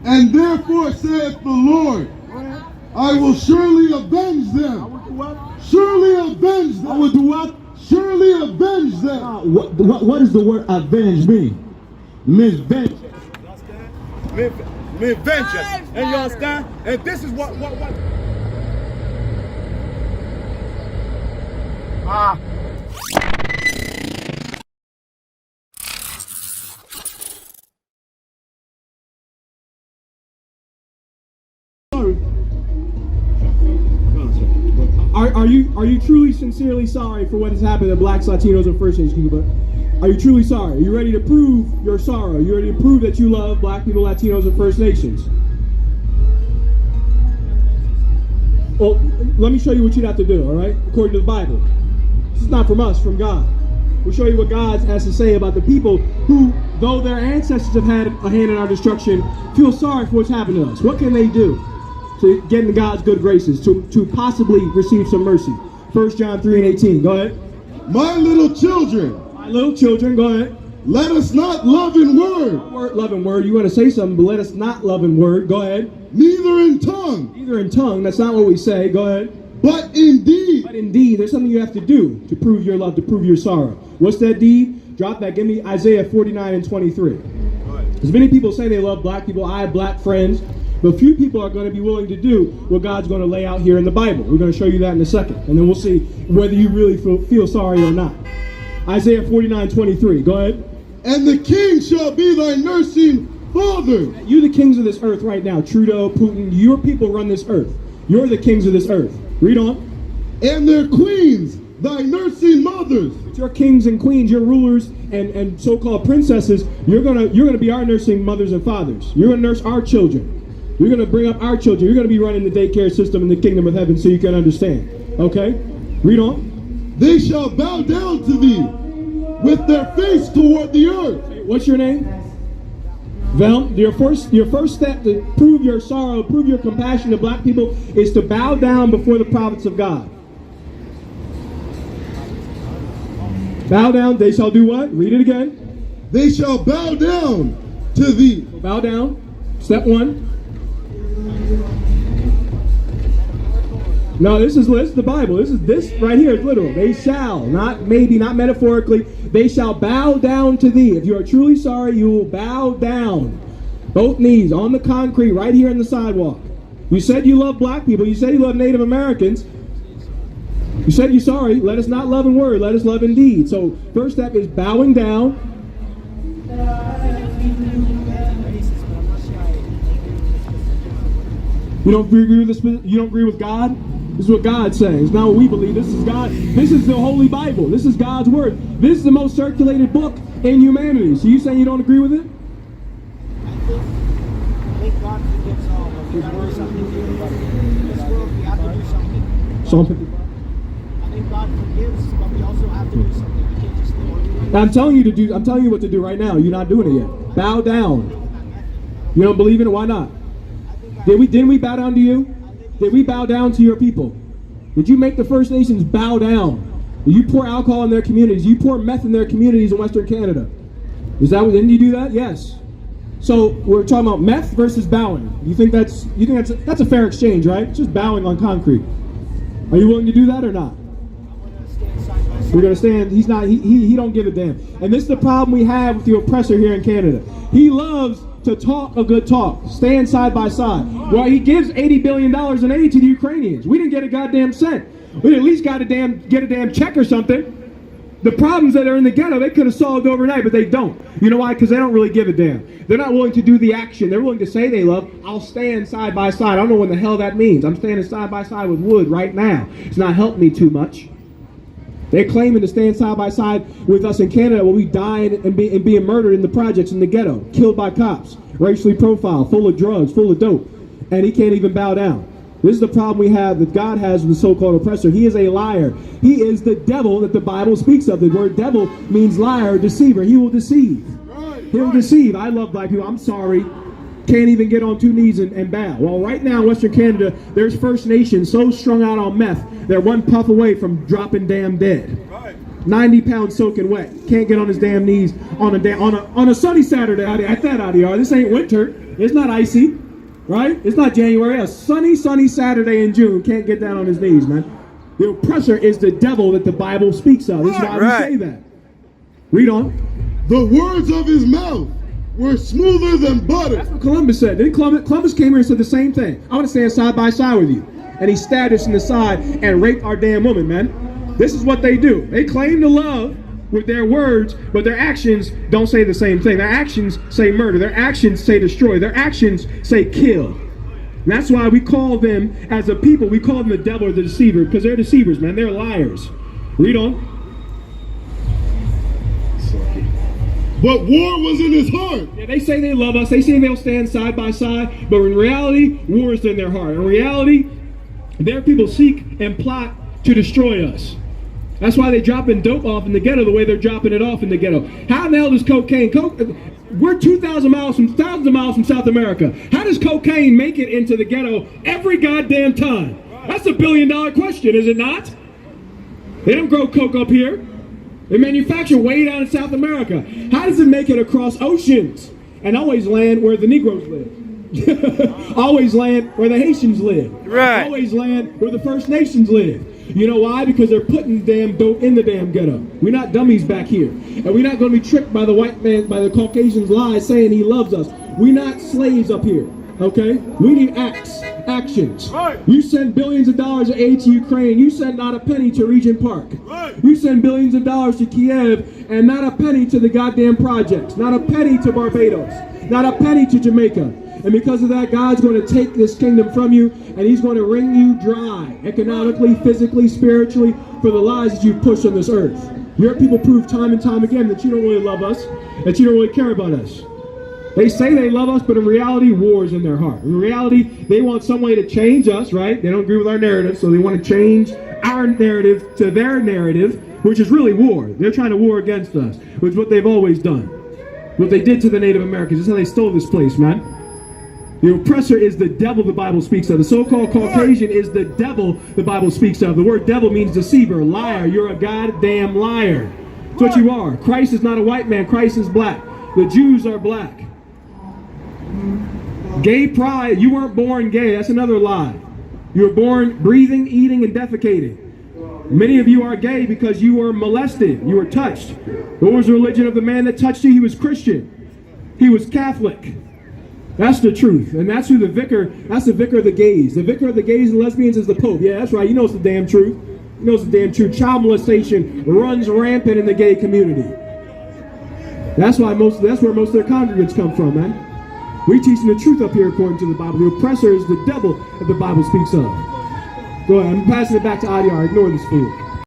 And therefore saith the Lord, I will surely avenge them. I will do what? Surely avenge them. I will do what? Surely avenge them. What does the word avenge mean? Means vengeance. You understand? Mean vengeance. And you understand? And this is what Are you truly sincerely sorry for what has happened to blacks, Latinos, and First Nation people? Are you truly sorry? Are you ready to prove your sorrow? Are you ready to prove that you love black people, Latinos, and First Nations? Well, let me show you what you'd have to do, all right? According to the Bible. This is not from us, from God. We'll show you what God has to say about the people who, though their ancestors have had a hand in our destruction, feel sorry for what's happened to us. What can they do to get into God's good graces, to possibly receive some mercy? 1 John 3:18, go ahead. My little children. My little children, go ahead. Let us not love in word. Love in word, you want to say something, but let us not love in word, go ahead. Neither in tongue. Neither in tongue, that's not what we say, go ahead. But in deed. But in deed, there's something you have to do to prove your love, to prove your sorrow. What's that deed? Drop that, give me Isaiah 49:23. As many people say they love black people, I have black friends, but few people are going to be willing to do what God's going to lay out here in the Bible. We're going to show you that in a second, and then we'll see whether you really feel sorry or not. Isaiah 49:23, go ahead. And the king shall be thy nursing father. You're the kings of this earth right now. Trudeau, Putin, your people run this earth. You're the kings of this earth. Read on. And their queens, thy nursing mothers. It's your kings and queens, your rulers and so-called princesses. You're gonna be our nursing mothers and fathers. You're gonna nurse our children. You're gonna bring up our children. You're gonna be running the daycare system in the kingdom of heaven, so you can understand. Okay? Read on. They shall bow down to thee with their face toward the earth. What's your name? Vel, your first step to prove your sorrow, prove your compassion to black people, is to bow down before the prophets of God. Bow down, they shall do what? Read it again. They shall bow down to thee. Bow down. Step one. No, this is the Bible. This right here is literal. They shall, not maybe, not metaphorically. They shall bow down to thee. If you are truly sorry, you will bow down. Both knees on the concrete right here in the sidewalk. You said you love black people. You said you love Native Americans. You said you're sorry. Let us not love in word. Let us love in deed. So first step is bowing down. You don't agree with this? You don't agree with God? This is what God's saying. It's not what we believe. This is God. This is the Holy Bible. This is God's Word. This is the most circulated book in humanity. So you saying you don't agree with it? I think God forgives all, but we gotta do something here. In this world, we have to do something. Psalm 55. I think God forgives, but we also have to do something. We can't just live. I'm telling you what to do right now. You're not doing it yet. Bow down. You don't believe in it? Why not? Didn't we bow down to you? Did we bow down to your people? Did you make the First Nations bow down? Did you pour alcohol in their communities? Did you pour meth in their communities in Western Canada? Didn't you do that? Yes. So we're talking about meth versus bowing. You think that's a fair exchange, right? It's just bowing on concrete. Are you willing to do that or not? We're gonna stand. He's not. He don't give a damn. And this is the problem we have with the oppressor here in Canada. He loves to talk a good talk, stand side by side. Well, he gives $80 billion in aid to the Ukrainians. We didn't get a goddamn cent. We at least get a damn check or something. The problems that are in the ghetto, they could have solved overnight, but they don't. You know why? Because they don't really give a damn. They're not willing to do the action. They're willing to say they love. I'll stand side by side. I don't know what the hell that means. I'm standing side by side with wood right now. It's not helped me too much. They're claiming to stand side by side with us in Canada while we dying and being murdered in the projects in the ghetto, killed by cops, racially profiled, full of drugs, full of dope, and he can't even bow down. This is the problem we have that God has with the so-called oppressor. He is a liar. He is the devil that the Bible speaks of. The word devil means liar, deceiver. He will deceive. He'll deceive. I love black people. I'm sorry. Can't even get on two knees and bow. Well, right now in Western Canada, there's First Nations so strung out on meth, they're one puff away from dropping damn dead. 90 pounds soaking wet. Can't get on his damn knees on a sunny Saturday at that IDR. This ain't winter. It's not icy, right? It's not January. A sunny Saturday in June. Can't get down on his knees, man. The oppressor is the devil that the Bible speaks of. This is why we say that. Read on. The words of his mouth were smoother than butter. That's what Columbus said. Then Columbus came here and said the same thing. I want to stand side by side with you. And he stabbed us in the side and raped our damn woman, man. This is what they do. They claim to love with their words, but their actions don't say the same thing. Their actions say murder. Their actions say destroy. Their actions say kill. And that's why we call them, as a people, we call them the devil or the deceiver, because they're deceivers, man. They're liars. Read on. But war was in his heart. Yeah, they say they love us. They say they'll stand side by side, but in reality, war is in their heart. In reality, their people seek and plot to destroy us. That's why they dropping dope off in the ghetto the way they're dropping it off in the ghetto. How in the hell does cocaine? We're thousands of miles from South America. How does cocaine make it into the ghetto every goddamn time? That's $1 billion question, is it not? They don't grow coke up here. They manufacture way down in South America. How does it make it across oceans and always land where the Negroes live? Always land where the Haitians live. Right. Always land where the First Nations live. You know why? Because they're putting damn dope in the damn ghetto. We're not dummies back here. And we're not going to be tricked by the white man, by the Caucasian's lies saying he loves us. We're not slaves up here. Okay? We need actions. Right. You send billions of dollars of aid to Ukraine. You send not a penny to Regent Park. Right. You send billions of dollars to Kiev and not a penny to the goddamn projects. Not a penny to Barbados. Not a penny to Jamaica. And because of that, God's going to take this kingdom from you, and he's going to wring you dry, economically, physically, spiritually, for the lies that you push on this earth. Your people prove time and time again that you don't really love us, that you don't really care about us. They say they love us, but in reality, war is in their heart. In reality, they want some way to change us, right? They don't agree with our narrative, so they want to change our narrative to their narrative, which is really war. They're trying to war against us, which is what they've always done. What they did to the Native Americans. This is how they stole this place, man. The oppressor is the devil the Bible speaks of. The so-called Caucasian is the devil the Bible speaks of. The word devil means deceiver, liar. You're a goddamn liar. That's what you are. Christ is not a white man. Christ is black. The Jews are black. Gay pride. You weren't born gay. That's another lie. You were born breathing, eating, and defecating. Many of you are gay because you were molested. You were touched. What was the religion of the man that touched you? He was Christian. He was Catholic. That's the truth. And that's who that's the vicar of the gays. The vicar of the gays and lesbians is the Pope. Yeah, that's right. You know it's the damn truth. You know it's the damn truth. Child molestation runs rampant in the gay community. That's where most of their congregants come from, man. We teaching the truth up here according to the Bible. The oppressor is the devil that the Bible speaks of. Go ahead. I'm passing it back to IDR. Ignore this fool.